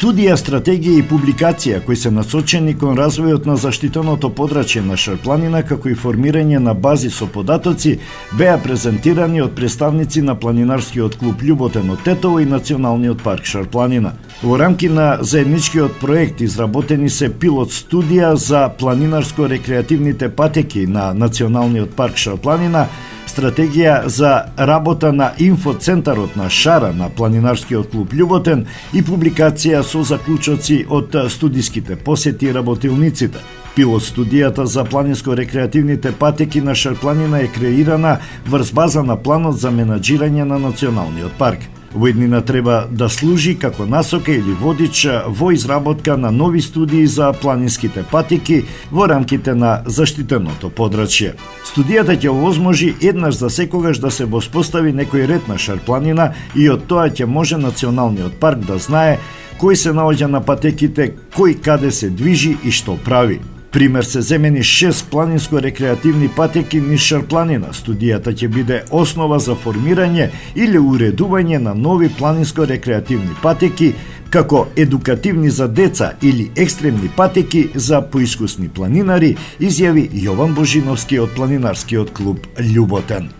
Студија, стратегија и публикација кои се насочени кон развојот на заштитеното подрачје на Шарпланина како и формирање на бази со податоци беа презентирани од представници на планинарскиот клуб Љуботен од Тетово и Националниот парк Шарпланина. Во рамки на заедничкиот проект изработени се пилот студија за планинарско-рекреативните патеки на Националниот парк Шарпланина, стратегија за работа на инфоцентарот на Шара на планинарскиот клуб Љуботен и публикација со заклучоци од студиските посети и работилниците. Пилот студијата за планинско-рекреативните патеки на Шарпланина е креирана врз база на планот за менаџирање на Националниот парк. Во иднина треба да служи како насока или водич во изработка на нови студии за планинските патеки во рамките на заштитеното подрачје. Студијата ќе овозможи еднаш за секогаш да се воспостави некој ред на Шарпланина и од тоа ќе може Националниот парк да знае кој се наоѓа на патеките, кој каде се движи и што прави. Пример се земени 6 планинско-рекреативни патеки низ Шарпланина. Студијата ќе биде основа за формирање или уредување на нови планинско-рекреативни патеки, како едукативни за деца или екстремни патеки за поискусни планинари, изјави Јован Божиновски од планинарскиот клуб Љуботен.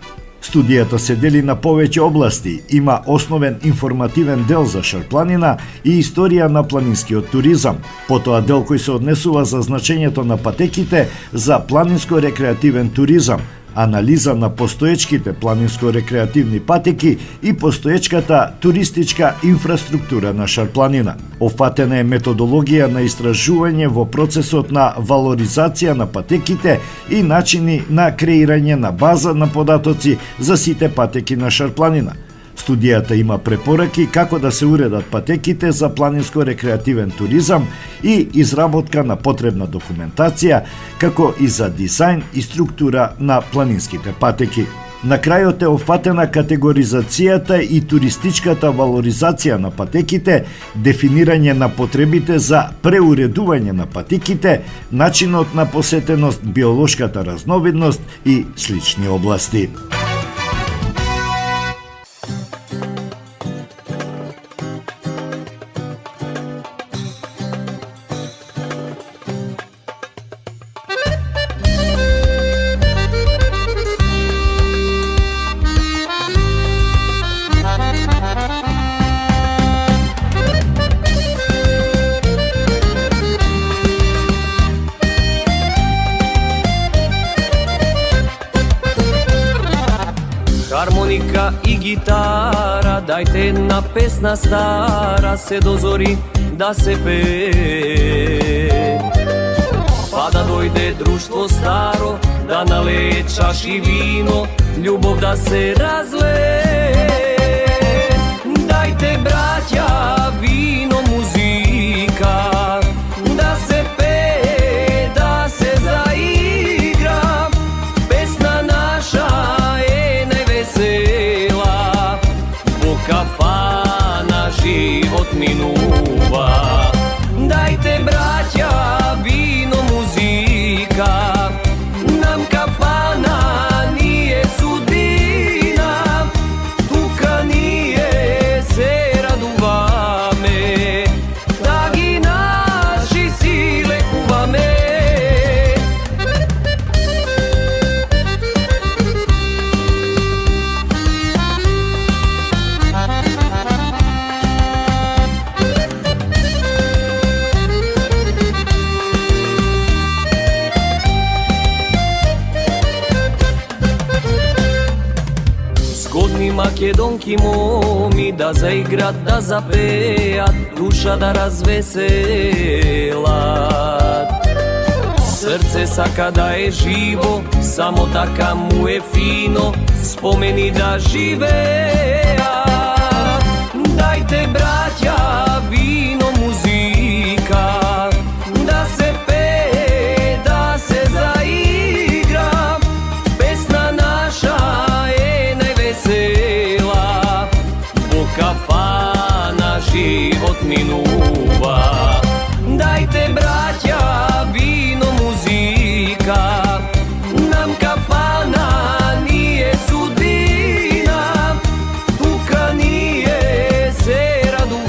Студијата се дели на повеќе области, има основен информативен дел за Шарпланина и историја на планинскиот туризам, потоа дел кој се однесува за значењето на патеките за планинско-рекреативен туризам, анализа на постоечките планинско-рекреативни патеки и постоечката туристичка инфраструктура на Шарпланина. Офатена е методологија на истражување во процесот на валоризација на патеките и начини на креирање на база на податоци за сите патеки на Шарпланина. Студијата има препораки како да се уредат патеките за планинско-рекреативен туризам и изработка на потребна документација, како и за дизајн и структура на планинските патеки. На крајот е офатена категоризацијата и туристичката валоризација на патеките, дефинирање на потребите за преуредување на патеките, начинот на посетеност, биолошката разновидност и слични области. Хармоника и гитара, дајте една песна стара, се дозори да се пее. Па да дојде друштво старо, да налее чаши вино, љубов да се разлее. Дајте, браќа, вино, музика, да се пее, да се заигра. Песна наша кафана живот минува. Дајте, браќа, вино, музика, нам кафана ние судбина, тука ние се радуваме, да ги наши си лекуваме. Македонки моми да заиграт, да запеат, душа да развеселат. Срце сака да е живо, само така му е фино, спомени да живеат. Дајте, браќа, вино, музика, да се пее, да се заигра. Песна наша е највесела, во кафана живот минува. Дајте, браќа, вино, музика, нам кафана ние судбина, тука ние се радуваме.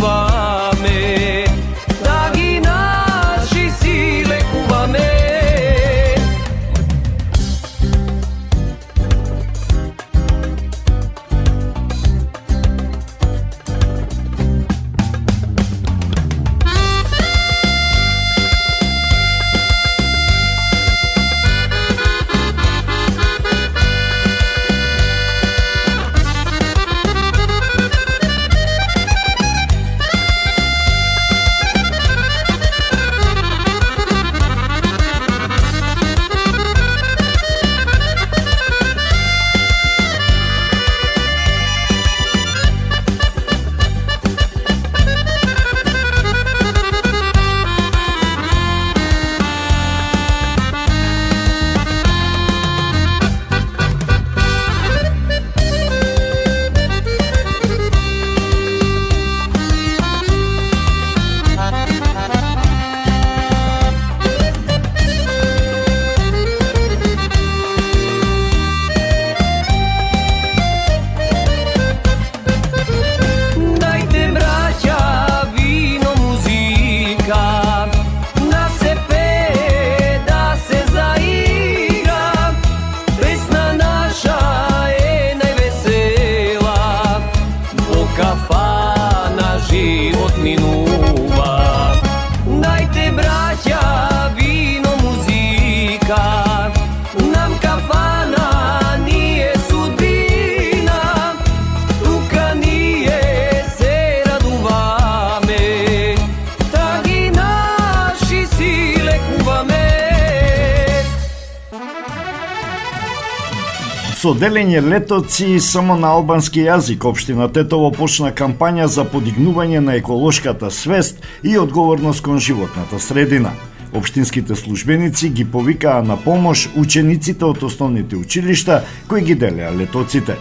Со делење летоци само на албански јазик, општина Тетово почна кампања за подигнување на еколошката свест и одговорност кон животната средина. Општинските службеници ги повикаа на помош учениците од основните училишта кои ги делеа летоците.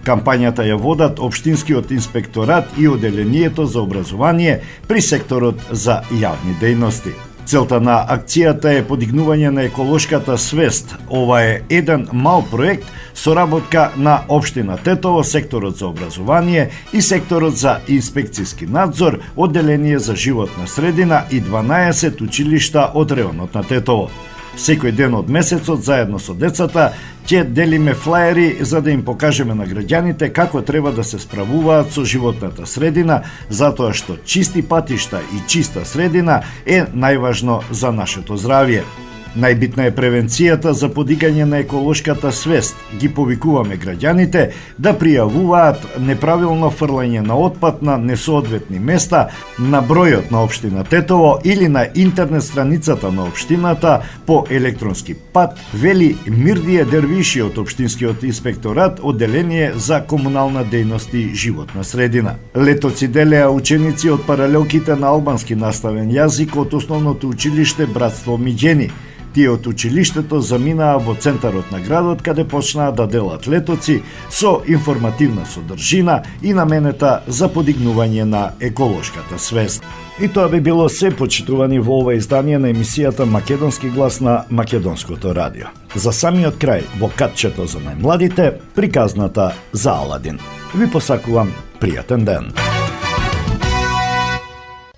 Кампањата ја водат Општинскиот инспекторат и Оделението за образование при секторот за јавни дејности. Целта на акцијата е подигнување на еколошката свест. Ова е еден мал проект со работка на Општина Тетово, секторот за образование и секторот за инспекцијски надзор, Оделение за животна средина и 12 училишта од реонот на Тетово. Секој ден од месецот, заедно со децата, ќе делиме флаери за да им покажеме на граѓаните како треба да се справуваат со животната средина, затоа што чисти патишта и чиста средина е најважно за нашето здравје. Најбитна е превенцијата за подигање на еколошката свест. Ги повикуваме граѓаните да пријавуваат неправилно фрлање на отпад на несоодветни места на бројот на Општина Тетово или на интернет страницата на Општината по електронски пат, вели Мирдие Дервиши од Општинскиот инспекторат, Оделение за комунална дејност и животна средина. Летоци делеа ученици од паралелките на албански наставен јазик од основното училиште Братство Миѓени. Тие од училиштето заминаа во центарот на градот, каде почнаа да делат летоци со информативна содржина и наменета за подигнување на еколошката свест. И тоа би било се, почитувани, во ова издание на емисијата Македонски глас на Македонското радио. За самиот крај, во катчето за најмладите, приказната за Аладин. Ви посакувам пријатен ден.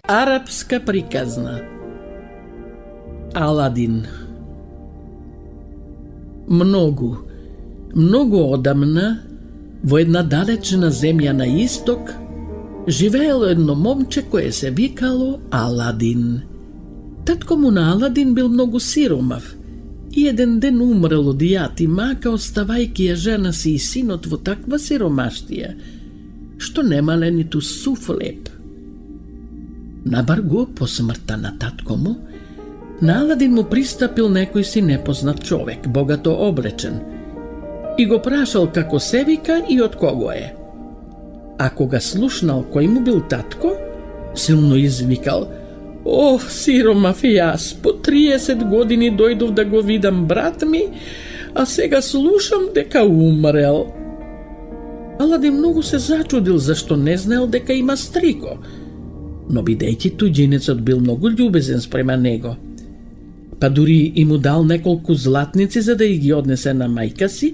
Арапска приказна. Аладин. Многу одамна, во една далечна земја на исток, живеело едно момче кое се викало Аладин. Татко му на Аладин бил многу сиромав и еден ден умрел од јад и мака, оставајќи ја жена си и синот во таква сиромаштија, што немале ниту сув леп. Набар го по смртта на татко му, на Аладин му пристапил некој си непознат човек, богато облечен, и го прашал како се вика и од кого е. А кога слушнал кој му бил татко, силно извикал: "О, сиромав и јас, по 30 години дојдов да го видам брат ми, а сега слушам дека умрел." Аладин многу се зачудил зашто не знаел дека има стрико, но бидејќи туѓинецот бил многу љубезен спрема него, па дури и му дал неколку златници за да ги однесе на мајка си,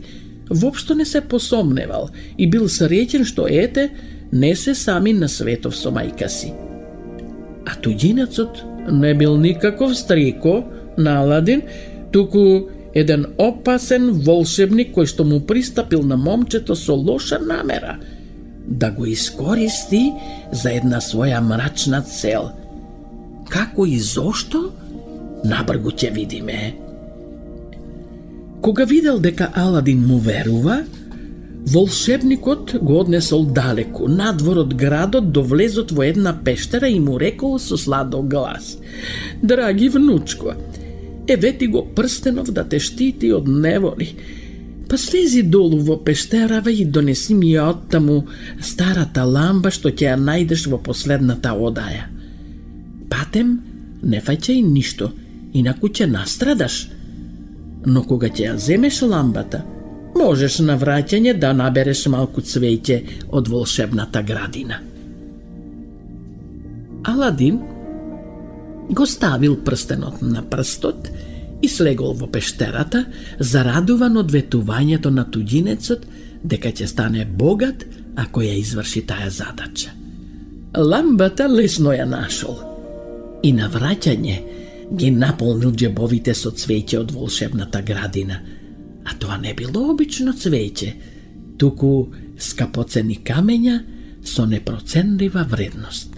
воопшто не се посомневал и бил среќен што ете не се сами на светов со мајка си. А туѓинецот не бил никаков стрико на Аладин, туку еден опасен волшебник кој што му пристапил на момчето со лоша намера да го искористи за една своја мрачна цел. Како и зошто? Набргу ќе видиме. Кога видел дека Аладин му верува, волшебникот го однесол далеку, надвор од градот, до влезот во една пештера и му рекол со сладок глас: "Драги внучко, евети го прстенов да те штити од неволи. Па слези долу во пештерава и донеси ми ја оттаму старата ламба што ќе ја најдеш во последната одаја. Патем не фаќај ништо, инаку ќе настрадаш. Но кога ќе ја земеш ламбата, можеш на враќање да набереш малку цвеќе од волшебната градина." Аладин го ставил прстенот на прстот и слегол во пештерата, зарадуван од ветувањето на туѓинецот дека ќе стане богат ако ја изврши таа задача. Ламбата лесно ја нашол и на враќање ги наполнил џебовите со цвеќе од волшебната градина, а тоа не било обично цвеќе, туку скапоцени камења со непроценлива вредност.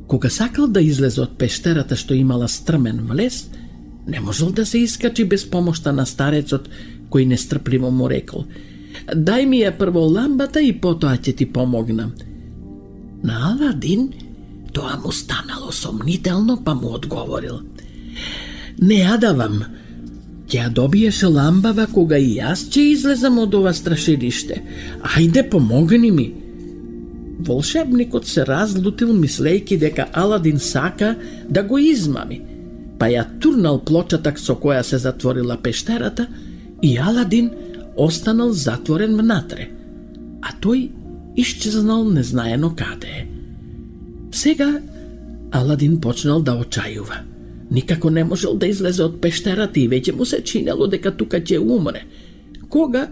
Кога сакал да излезе од пештерата што имала стрмен влез, не можел да се искачи без помошта на старецот, кој нестрпливо му рекол: "Дај ми ја прво ламбата и потоа ќе ти помогнам." На Аладин тоа му станало сомнително, па му одговорил: "Не ја давам, Ќе ја добиеш ламбава кога и јас ќе излезам од ова страшилиште. Ајде, помогни ми. Волшебникот се разлутил мислејки дека Аладин сака да го измами, па ја турнал плочата со која се затворила пештерата и Аладин останал затворен внатре, а тој исчезнал незнаено каде е. Сега Аладин почнал да очајува. Никако не можел да излезе од пештерата и веќе му се чинело дека тука ќе умре. Кога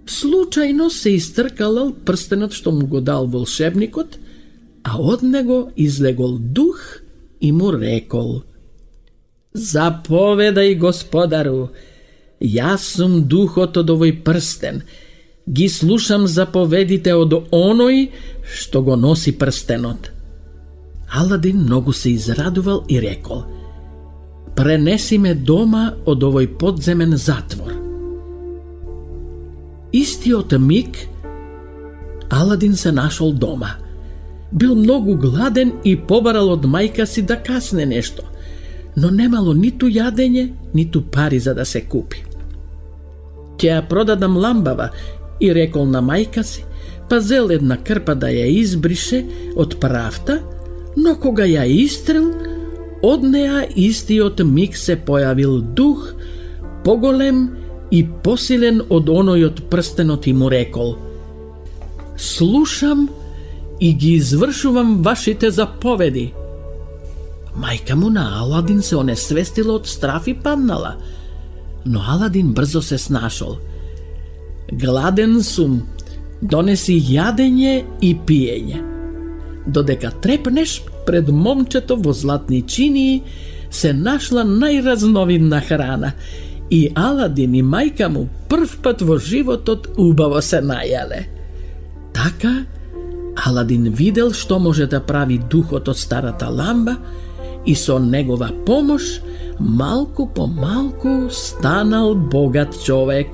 случајно се истркалал прстенот што му го дал волшебникот, а од него излегол дух и му рекол: "Заповедај, господару, јас сум духот од овој прстен. Ги слушам заповедите од оној што го носи прстенот." Аладин многу се израдувал и рекол: "Пренеси ме дома од овој подземен затвор." Истиот миг Аладин се нашол дома. Бил многу гладен и побарал од мајка си да касне нешто, но немало ниту јадење, ниту пари за да се купи. "Ќе ја продадам ламбава", и рекол на мајка си, па зел една крпа да ја избрише од правта, но кога ја истрел, од неа истиот миг се појавил дух, поголем и посилен од оној од прстенот и му рекол: "Слушам и ги извршувам вашите заповеди." Мајка му на Аладин се онесвестила од страф и паднала, но Аладин брзо се снашол. "Гладен сум, донеси јадење и пиење." Додека трепнеш пред момчето во златни чинии, се нашла најразновидна храна и Аладин и мајка му прв пат во животот убаво се најале. Така, Аладин видел што може да прави духот од старата ламба и со негова помош малку по малку станал богат човек,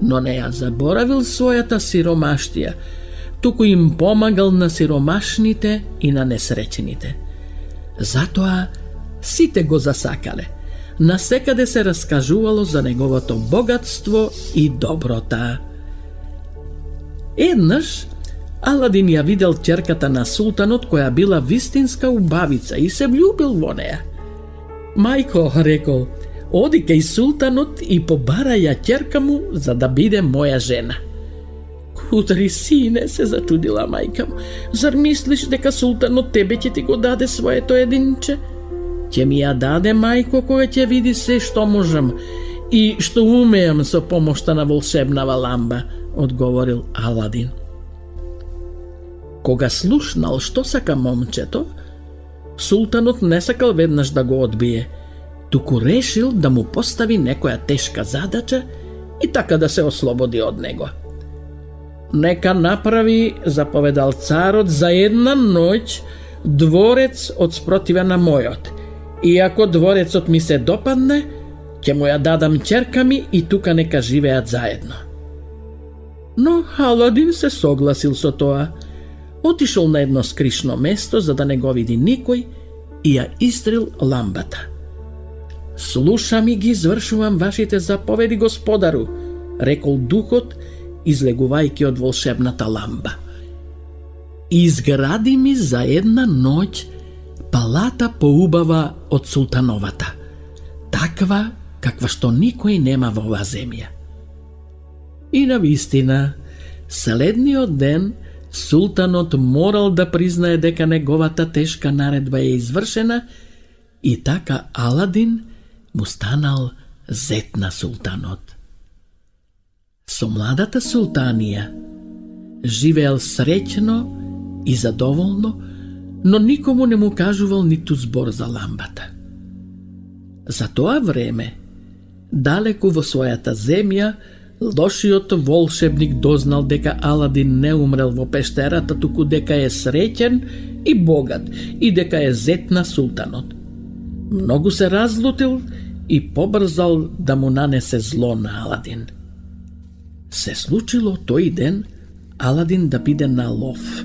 но не ја заборавил својата сиромаштија, туку им помагал на сиромашните и на несреќените. Затоа сите го засакале. Насекаде се раскажувало за неговото богатство и доброта. Еднаш Аладин ја видел ќерката на султанот, која била вистинска убавица, и се влюбил во неа. "Мајко", рекол, "оди кај султанот и побарај ја ќерка му за да биде моја жена." "Кудри, сине", се зачудила мајка му, "зар мислиш дека султанот тебе ќе ти го даде своето единче?" "Ќе ми ја даде, мајко, кога ќе види се што можам и што умеам со помошта на волшебнава ламба", одговорил Аладин. Кога слушнал што сака момчето, султанот не сакал веднаш да го одбие, туку решил да му постави некоја тешка задача и така да се ослободи од него. "Нека направи", заповедал царот, "за една ноќ дворец од спротива на мојот. И ако дворецот ми се допадне, ќе му ја дадам ќерка ми и тука нека живеат заедно." Но Аладин се согласил со тоа. Отишол на едно скришно место за да не го види никој и ја истрил ламбата. "Слушам и ги извршувам вашите заповеди, господару", рекол духот, излегувајќи од волшебната ламба. "Изгради ми за една ноќ палата поубава од султановата, таква каква што никој нема во оваа земја." И навистина, следниот ден султанот морал да признае дека неговата тешка наредба е извршена и така Аладин му станал зет на султанот. Со младата султанија живеел среќно и задоволно, но никому не му кажувал ниту збор за ламбата. За тоа време, далеку во својата земја, лошиот волшебник дознал дека Аладин не умрел во пештерата, туку дека е среќен и богат и дека е зет на султанот. Многу се разлутил и побрзал да му нанесе зло на Аладин. Се случило тој ден Аладин да биде на лов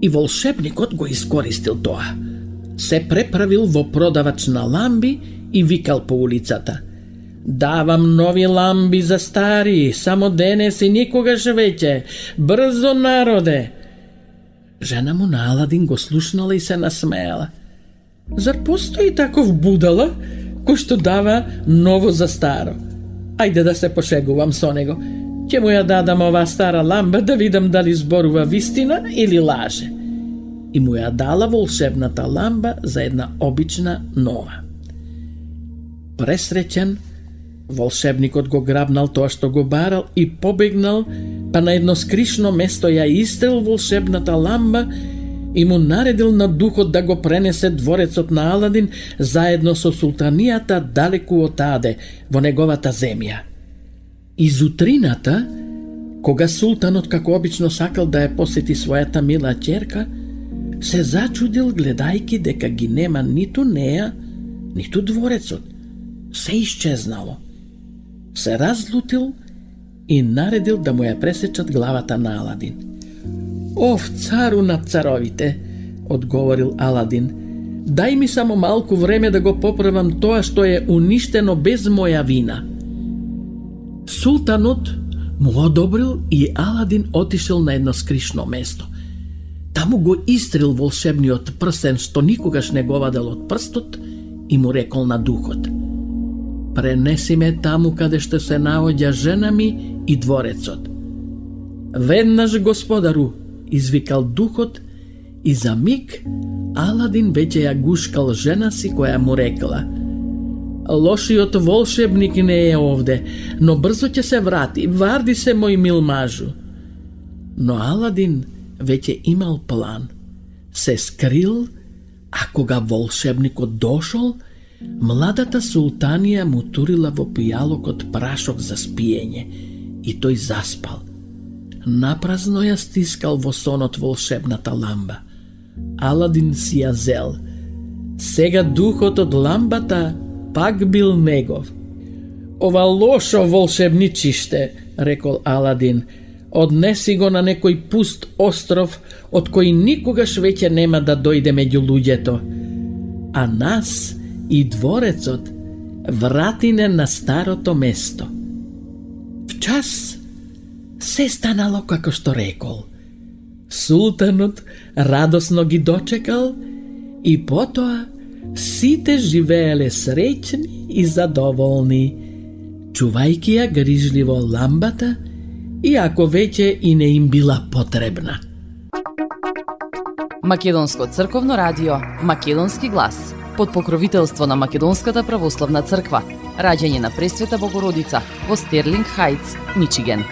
и волшебникот го искористил тоа. Се преправил во продавач на ламби и викал по улицата: Давам нови ламби за стари, само денес и никогаш веќе. Брзо, народе! Жена му на Аладин го слушнала и се насмејала. Зар постои таков будала, кој што дава ново за старо? Ајде да се пошегувам со него. Ќе му ја дадам оваа стара ламба да видам дали зборува вистина или лаже. И му ја дала волшебната ламба за една обична нова. Пресреќен, волшебникот го грабнал тоа што го барал и побегнал, па на едно скришно место ја истрел волшебната ламба и му наредил на духот да го пренесе дворецот на Аладин заедно со султанијата далеку отаде, во неговата земја. Изутрината, кога султанот како обично сакал да ја посети својата мила ќерка, се зачудил гледајки дека ги нема ниту неа, ниту дворецот. Се исчезнало. Се разлутил и наредил да му ја пресечат главата на Аладин. Ов, цару над царовите, одговорил Аладин, дај ми само малку време да го поправам тоа што е уништено без моја вина. Султанот му одобрил и Аладин отишел на едно скришно место. Таму го истрил волшебниот прстен што никогаш не го вадел од прстот и му рекол на духот: пренеси ме таму каде што се наоѓа жена ми и дворецот. Веднаш, господару, извикал духот и за миг Аладин веќе ја гушкал жена си која му рекла: лошиот волшебник не е овде, но брзо ќе се врати, варди се, мој мил мажу. Но Аладин веќе имал план. Се скрил, а кога волшебникот дошол, младата султанија му турила во пијалокот прашок за спиење и тој заспал. Напразно ја стискал во сонот волшебната ламба. Аладин си ја зел. Сега духот од ламбата пак бил негов. Ова лошо волшебничиште, рекол Аладин, однеси го на некој пуст остров од кој никогаш веќе нема да дојде меѓу луѓето. А нас и дворецот вратине на старото место. Вчас се станало како што рекол. Султанот радосно ги дочекал и потоа сите живееле среќни и задоволни, чувајќи ја грижливо ламбата, иако веќе и не им била потребна. Македонско црковно радио, Македонски глас, под покровителство на Македонската православна црква, раѓање на Пресвета Богородица во Стерлинг Хајтс, Мичиген.